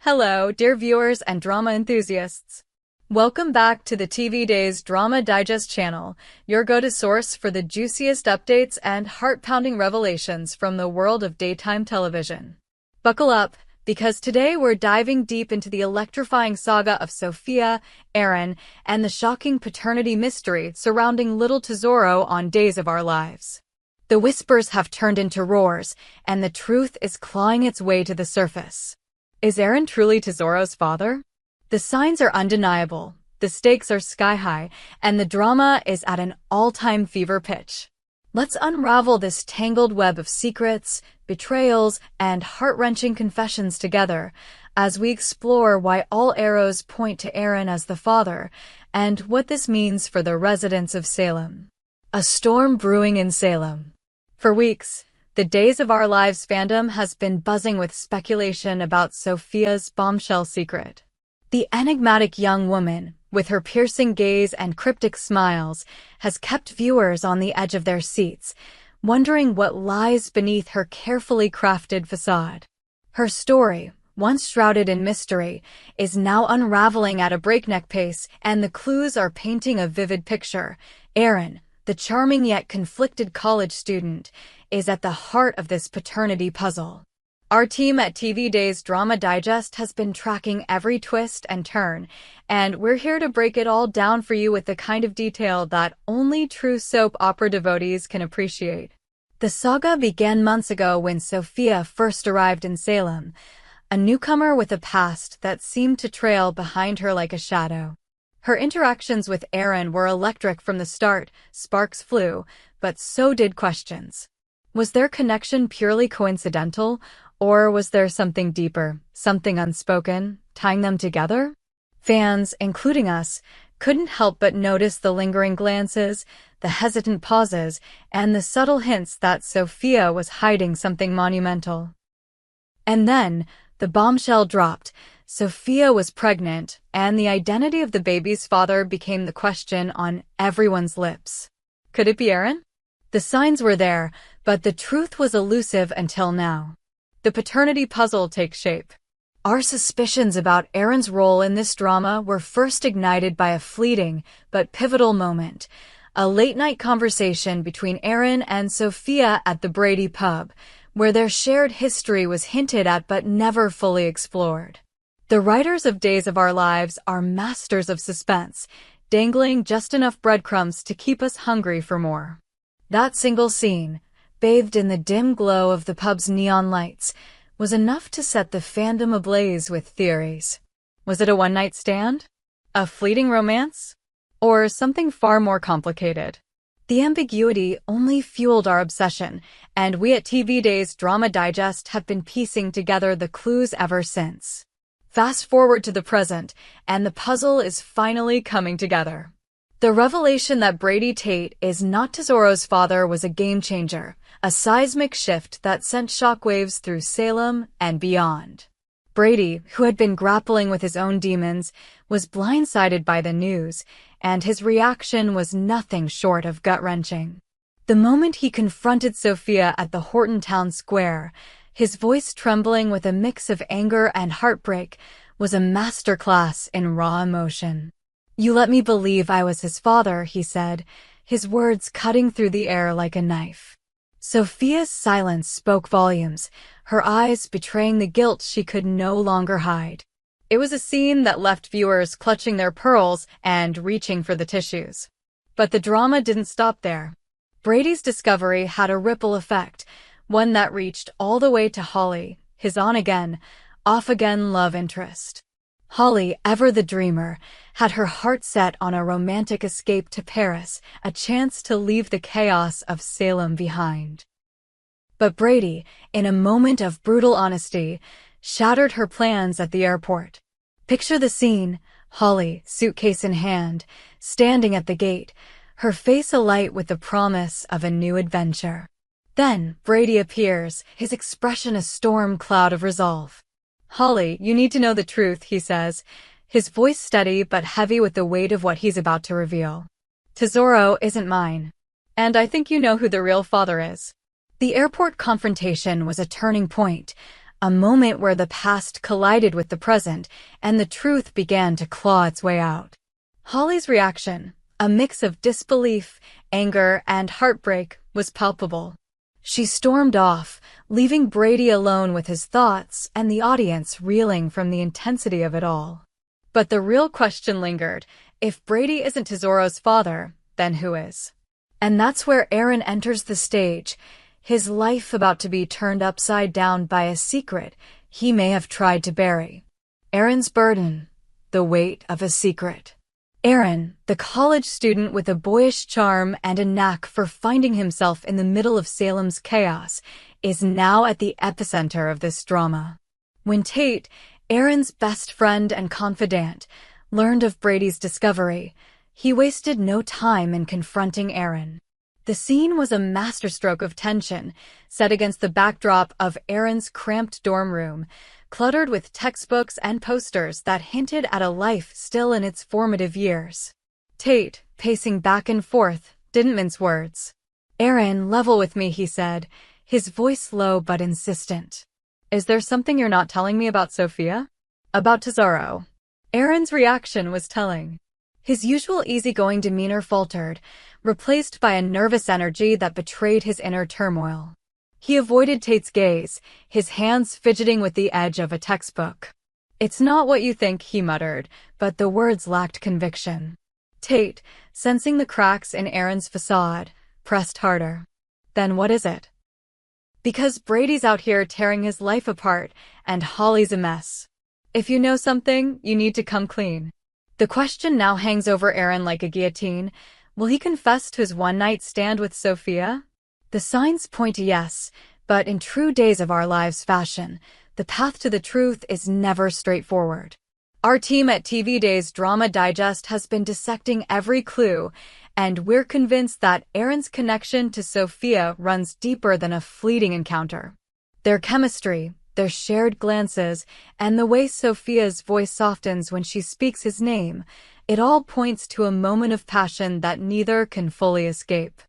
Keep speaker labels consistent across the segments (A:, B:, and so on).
A: Hello, dear viewers and drama enthusiasts. Welcome back to the TV Days Drama Digest channel, your go-to source for the juiciest updates and heart-pounding revelations from the world of daytime television. Buckle up, because today we're diving deep into the electrifying saga of Sophia, Aaron, and the shocking paternity mystery surrounding little Tesoro on Days of Our Lives. The whispers have turned into roars, and the truth is clawing its way to the surface. Is Aaron truly Tesoro's father? The signs are undeniable, the stakes are sky-high, and the drama is at an all-time fever pitch. Let's unravel this tangled web of secrets, betrayals, and heart-wrenching confessions together as we explore why all arrows point to Aaron as the father and what this means for the residents of Salem. A storm brewing in Salem. For weeks, the Days of Our Lives fandom has been buzzing with speculation about Sophia's bombshell secret. The enigmatic young woman, with her piercing gaze and cryptic smiles, has kept viewers on the edge of their seats, wondering what lies beneath her carefully crafted facade. Her story, once shrouded in mystery, is now unraveling at a breakneck pace, and the clues are painting a vivid picture. Aaron, the charming yet conflicted college student, is at the heart of this paternity puzzle. Our team at TV Days Drama Digest has been tracking every twist and turn, and we're here to break it all down for you with the kind of detail that only true soap opera devotees can appreciate. The saga began months ago when Sophia first arrived in Salem, a newcomer with a past that seemed to trail behind her like a shadow. Her interactions with Aaron were electric from the start, sparks flew, but so did questions. Was their connection purely coincidental, or was there something deeper, something unspoken, tying them together? Fans, including us, couldn't help but notice the lingering glances, the hesitant pauses, and the subtle hints that Sophia was hiding something monumental. And then, the bombshell dropped. Sophia was pregnant, and the identity of the baby's father became the question on everyone's lips. Could it be Aaron? The signs were there, but the truth was elusive until now. The paternity puzzle takes shape. Our suspicions about Aaron's role in this drama were first ignited by a fleeting but pivotal moment, a late-night conversation between Aaron and Sophia at the Brady pub, where their shared history was hinted at but never fully explored. The writers of Days of Our Lives are masters of suspense, dangling just enough breadcrumbs to keep us hungry for more. That single scene, bathed in the dim glow of the pub's neon lights, was enough to set the fandom ablaze with theories. Was it a one-night stand? A fleeting romance? Or something far more complicated? The ambiguity only fueled our obsession, and we at TV Days Drama Digest have been piecing together the clues ever since. Fast forward to the present, and the puzzle is finally coming together. The revelation that Tate is not Tesoro's father was a game-changer, a seismic shift that sent shockwaves through Salem and beyond. Brady, who had been grappling with his own demons, was blindsided by the news, and his reaction was nothing short of gut-wrenching. The moment he confronted Sophia at the Horton Town Square, his voice trembling with a mix of anger and heartbreak, was a masterclass in raw emotion. "You let me believe I was his father," he said, his words cutting through the air like a knife. Sophia's silence spoke volumes, her eyes betraying the guilt she could no longer hide. It was a scene that left viewers clutching their pearls and reaching for the tissues. But the drama didn't stop there. Brady's discovery had a ripple effect, one that reached all the way to Holly, his on-again, off-again love interest. Holly, ever the dreamer, had her heart set on a romantic escape to Paris, a chance to leave the chaos of Salem behind. But Brady, in a moment of brutal honesty, shattered her plans at the airport. Picture the scene: Holly, suitcase in hand, standing at the gate, her face alight with the promise of a new adventure. Then Brady appears, his expression a storm cloud of resolve. "Holly, you need to know the truth," he says, his voice steady but heavy with the weight of what he's about to reveal. "Tesoro isn't mine. And I think you know who the real father is." The airport confrontation was a turning point, a moment where the past collided with the present and the truth began to claw its way out. Holly's reaction, a mix of disbelief, anger, and heartbreak, was palpable. She stormed off, leaving Brady alone with his thoughts and the audience reeling from the intensity of it all. But the real question lingered. If Brady isn't Tesoro's father, then who is? And that's where Aaron enters the stage, his life about to be turned upside down by a secret he may have tried to bury. Aaron's burden, the weight of a secret. Aaron, the college student with a boyish charm and a knack for finding himself in the middle of Salem's chaos, is now at the epicenter of this drama. When Tate, Aaron's best friend and confidant, learned of Brady's discovery, he wasted no time in confronting Aaron. The scene was a masterstroke of tension, set against the backdrop of Aaron's cramped dorm room, cluttered with textbooks and posters that hinted at a life still in its formative years. Tate, pacing back and forth, didn't mince words. "Aaron, level with me," he said, his voice low but insistent. "Is there something you're not telling me about Sophia?" "About Tesoro." Aaron's reaction was telling. His usual easygoing demeanor faltered, replaced by a nervous energy that betrayed his inner turmoil. He avoided Tate's gaze, his hands fidgeting with the edge of a textbook. "It's not what you think," he muttered, but the words lacked conviction. Tate, sensing the cracks in Aaron's facade, pressed harder. "Then what is it?" "Because Brady's out here tearing his life apart, and Holly's a mess. If you know something, you need to come clean." The question now hangs over Aaron like a guillotine. Will he confess to his one-night stand with Sophia? The signs point to yes, but in true Days of Our Lives fashion, the path to the truth is never straightforward. Our team at TV Days Drama Digest has been dissecting every clue, and we're convinced that Aaron's connection to Sophia runs deeper than a fleeting encounter. Their chemistry, their shared glances, and the way Sophia's voice softens when she speaks his name, it all points to a moment of passion that neither can fully escape.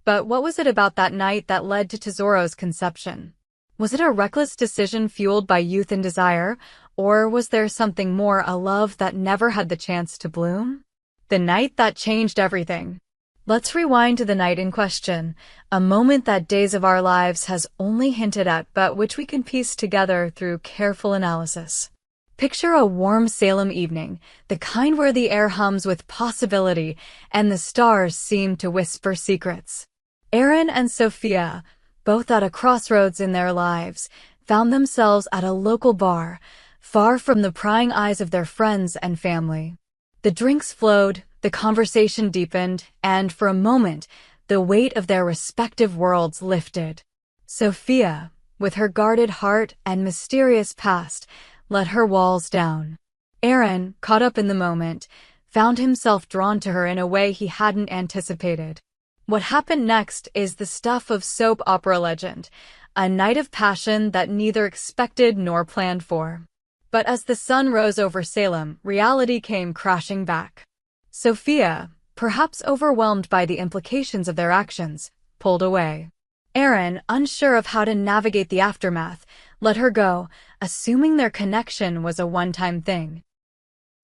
A: But what was it about that night that led to Tesoro's conception? Was it a reckless decision fueled by youth and desire, or was there something more, a love that never had the chance to bloom? The night that changed everything. Let's rewind to the night in question, a moment that Days of Our Lives has only hinted at but which we can piece together through careful analysis. Picture a warm Salem evening, the kind where the air hums with possibility and the stars seem to whisper secrets. Aaron and Sophia, both at a crossroads in their lives, found themselves at a local bar, far from the prying eyes of their friends and family. The drinks flowed, the conversation deepened, and for a moment, the weight of their respective worlds lifted. Sophia, with her guarded heart and mysterious past, let her walls down. Aaron, caught up in the moment, found himself drawn to her in a way he hadn't anticipated. What happened next is the stuff of soap opera legend, a night of passion that neither expected nor planned for. But as the sun rose over Salem, reality came crashing back. Sophia, perhaps overwhelmed by the implications of their actions, pulled away. Aaron, unsure of how to navigate the aftermath, let her go, assuming their connection was a one-time thing.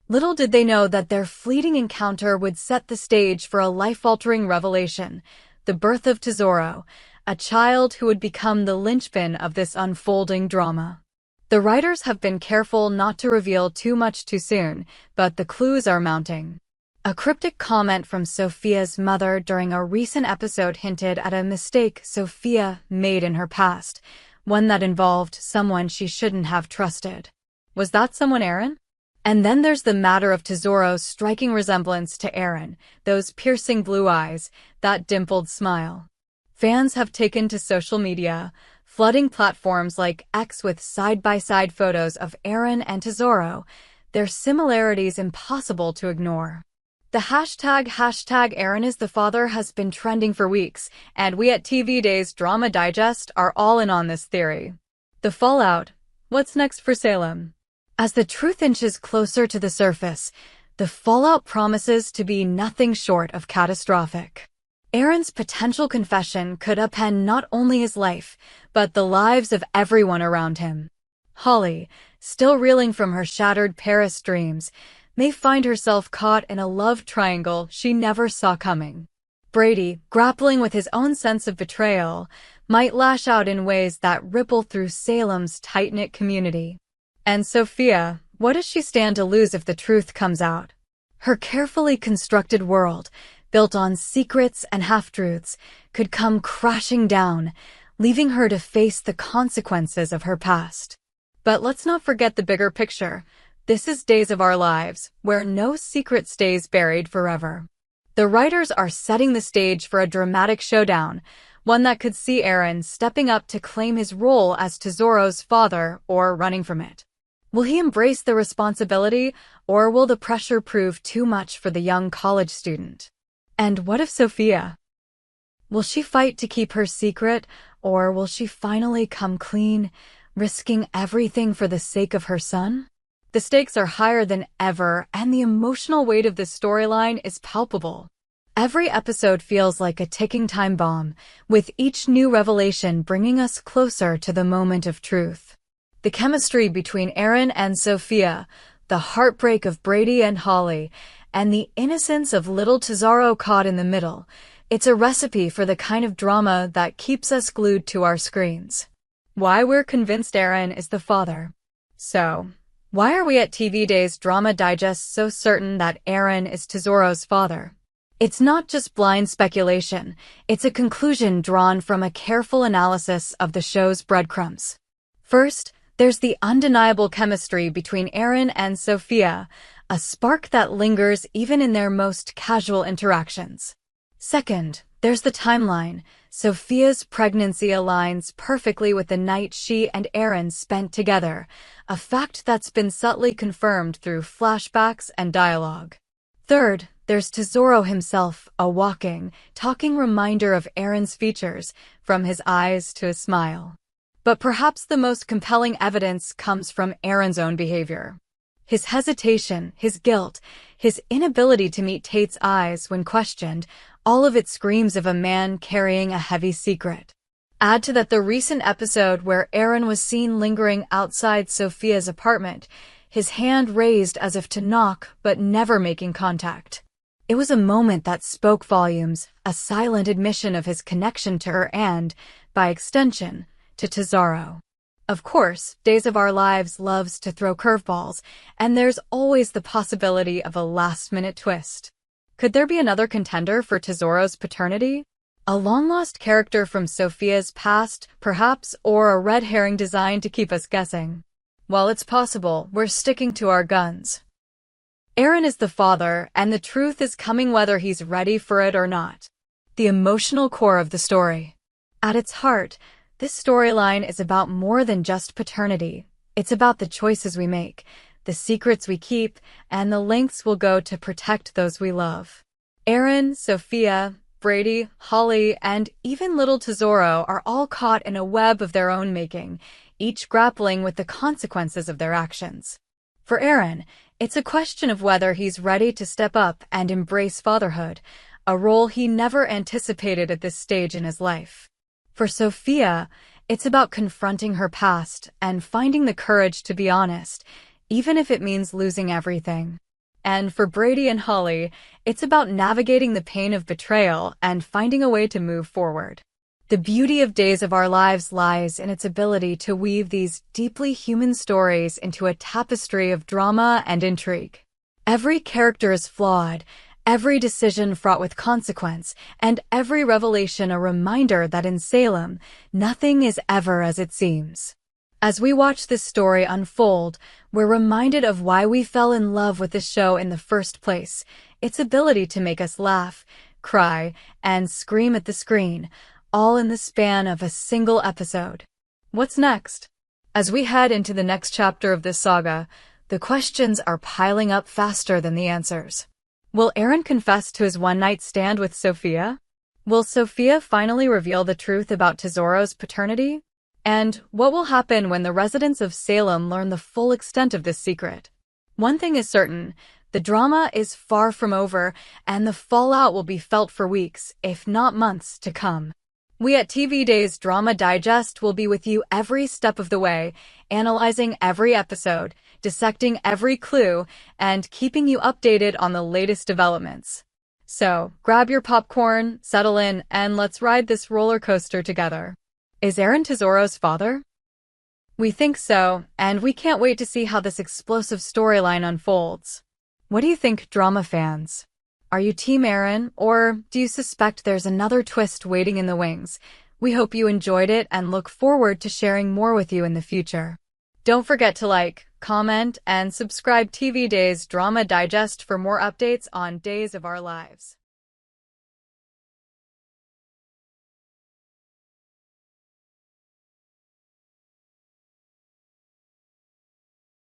A: Little did they know that their fleeting encounter would set the stage for a life-altering revelation, the birth of Tesoro, a child who would become the linchpin of this unfolding drama. The writers have been careful not to reveal too much too soon, but the clues are mounting. A cryptic comment from Sophia's mother during a recent episode hinted at a mistake Sophia made in her past, one that involved someone she shouldn't have trusted. Was that someone Aaron? And then there's the matter of Tesoro's striking resemblance to Aaron, those piercing blue eyes, that dimpled smile. Fans have taken to social media, flooding platforms like X with side-by-side photos of Aaron and Tesoro, their similarities impossible to ignore. The hashtag Aaron is the father has been trending for weeks, and we at TV Days Drama Digest are all in on this theory. The fallout. What's next for Salem? As the truth inches closer to the surface, the fallout promises to be nothing short of catastrophic. Aaron's potential confession could upend not only his life, but the lives of everyone around him. Holly, still reeling from her shattered Paris dreams, may find herself caught in a love triangle she never saw coming. Brady, grappling with his own sense of betrayal, might lash out in ways that ripple through Salem's tight-knit community. And Sophia, what does she stand to lose if the truth comes out? Her carefully constructed world, built on secrets and half-truths, could come crashing down, leaving her to face the consequences of her past. But let's not forget the bigger picture. This is Days of Our Lives, where no secret stays buried forever. The writers are setting the stage for a dramatic showdown, one that could see Aaron stepping up to claim his role as Tesoro's father or running from it. Will he embrace the responsibility, or will the pressure prove too much for the young college student? And what of Sophia? Will she fight to keep her secret, or will she finally come clean, risking everything for the sake of her son? The stakes are higher than ever, and the emotional weight of this storyline is palpable. Every episode feels like a ticking time bomb, with each new revelation bringing us closer to the moment of truth. The chemistry between Aaron and Sophia, the heartbreak of Brady and Holly, and the innocence of little Tesoro caught in the middle, it's a recipe for the kind of drama that keeps us glued to our screens. Why we're convinced Aaron is the father. So, why are we at TV Days Drama Digest so certain that Aaron is Tesoro's father? It's not just blind speculation, it's a conclusion drawn from a careful analysis of the show's breadcrumbs. First, there's the undeniable chemistry between Aaron and Sophia, a spark that lingers even in their most casual interactions. Second, there's the timeline. Sophia's pregnancy aligns perfectly with the night she and Aaron spent together, a fact that's been subtly confirmed through flashbacks and dialogue. Third, there's Tesoro himself, a walking, talking reminder of Aaron's features, from his eyes to his smile. But perhaps the most compelling evidence comes from Aaron's own behavior. His hesitation, his guilt, his inability to meet Tate's eyes when questioned, all of it screams of a man carrying a heavy secret. Add to that the recent episode where Aaron was seen lingering outside Sophia's apartment, his hand raised as if to knock but never making contact. It was a moment that spoke volumes, a silent admission of his connection to her and, by extension, to Tesoro. Of course, Days of Our Lives loves to throw curveballs, and there's always the possibility of a last-minute twist. Could there be another contender for Tesoro's paternity? A long-lost character from Sophia's past, perhaps, or a red herring designed to keep us guessing? While it's possible, we're sticking to our guns. Aaron is the father, and the truth is coming whether he's ready for it or not. The emotional core of the story. At its heart, this storyline is about more than just paternity. It's about the choices we make, the secrets we keep, and the lengths we'll go to protect those we love. Aaron, Sophia, Brady, Holly, and even little Tesoro are all caught in a web of their own making, each grappling with the consequences of their actions. For Aaron, it's a question of whether he's ready to step up and embrace fatherhood, a role he never anticipated at this stage in his life. For Sophia, it's about confronting her past and finding the courage to be honest, even if it means losing everything. And for Brady and Holly, it's about navigating the pain of betrayal and finding a way to move forward. The beauty of Days of Our Lives lies in its ability to weave these deeply human stories into a tapestry of drama and intrigue. Every character is flawed, every decision fraught with consequence, and every revelation a reminder that in Salem, nothing is ever as it seems. As we watch this story unfold, we're reminded of why we fell in love with the show in the first place, its ability to make us laugh, cry, and scream at the screen, all in the span of a single episode. What's next? As we head into the next chapter of this saga, the questions are piling up faster than the answers. Will Aaron confess to his one-night stand with Sophia? Will Sophia finally reveal the truth about Tesoro's paternity? And what will happen when the residents of Salem learn the full extent of this secret? One thing is certain, the drama is far from over, and the fallout will be felt for weeks, if not months, to come. We at TV Days Drama Digest will be with you every step of the way, analyzing every episode, dissecting every clue, and keeping you updated on the latest developments. So, grab your popcorn, settle in, and let's ride this roller coaster together. Is Aaron Tesoro's father? We think so, and we can't wait to see how this explosive storyline unfolds. What do you think, drama fans? Are you Team Aaron, or do you suspect there's another twist waiting in the wings? We hope you enjoyed it and look forward to sharing more with you in the future. Don't forget to like, comment, and subscribe TV Days Drama Digest for more updates on Days of Our Lives.